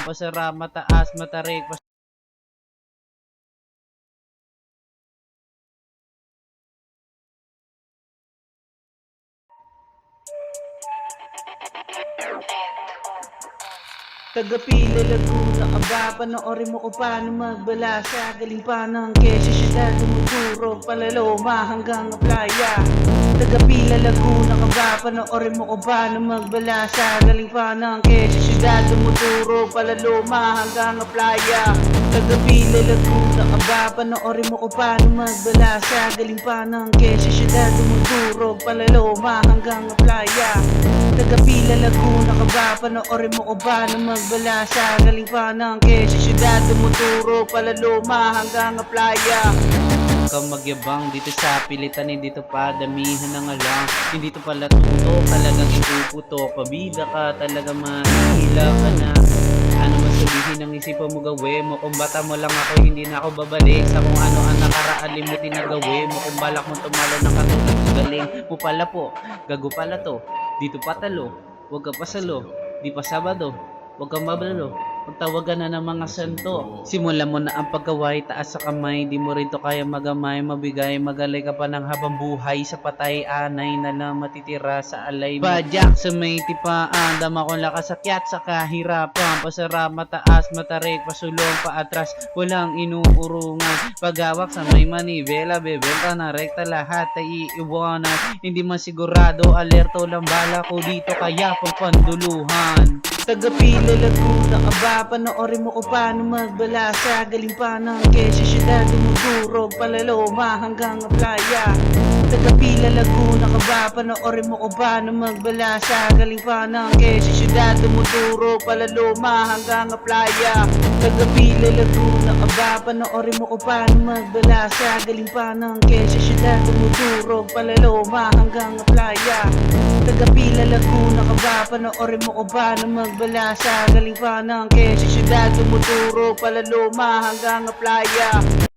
Pasara, mataas, matarik. Tagapila, Laguna, aba, panoorin mo ko paano magbala sa galing pa ng Quezon City, dumudurog palaloma hanggang playa. Tagapila, Laguna, aba, panoorin mo ko paano magbala sa galing pa ng Quezon City, dumudurog palaloma hanggang playa. Tagapila, Laguna, aba, panoorin mo ko paano magbala sa galing pa ng Quezon City, dumudurog palaloma hanggang playa. Tagapila, Laguna ka ba? Panoorin mo ko ba na magbala sa galing pa ng Quezon City, dumuturo palaloma hanggang playa. Kang magyabang dito sa pilitan, dito pa damihan ng alang. Hindi to pala tuto, talagang ipuputo. Pabida ka, talaga mahila ka na. Ano man sabihin ang isipan mo gawin mo. Kung bata mo lang ako, hindi na ako babalik sa kung ano ang nakaraan limutin na gawin mo. Kung balak mo tumalo ng katulad ko galing mo pala po, gago pala to. Dito patalo, huwag ka pasalo. Di pa Sabado, huwag kang mablalo. Magtawagan na ng mga santo. Simulan mo na ang pagkaway, taas sa kamay. Di mo rin to kaya magamay, mabigay. Magalay ka pa ng habang buhay. Sa patay, anay na lang matitira sa alay. Padyak sa may tipaan, dama kong lakas akyat sa kahirapan. Pasara, mataas, matarik, pasulong, paatras. Walang inuurungan. Paghawak sa may manibela, bebenta na rekta lahat ay iiwanan. Hindi man sigurado, alerto lang bala ko dito kaya pang panduluhan. Tagapila, Laguna ka ba? Panoorin mo ko paano magbala sa galing pa ng Quezon City, dumudurog palaloma hanggang playa. Tagapila, Laguna ka ba? Panoorin mo ko paano magbala sa galing pa ng Quezon City, dumudurog palaloma hanggang playa. Tagapila, Laguna ka ba? Panoorin mo ko paano magbala sa galing pa ng Quezon City, dumudurog palaloma hanggang playa. Tagapila, Laguna ka ba? Panoorin mo ko ba na magbala sa galing pa ng Quezon City, dumuturo palaloma hanggang playa.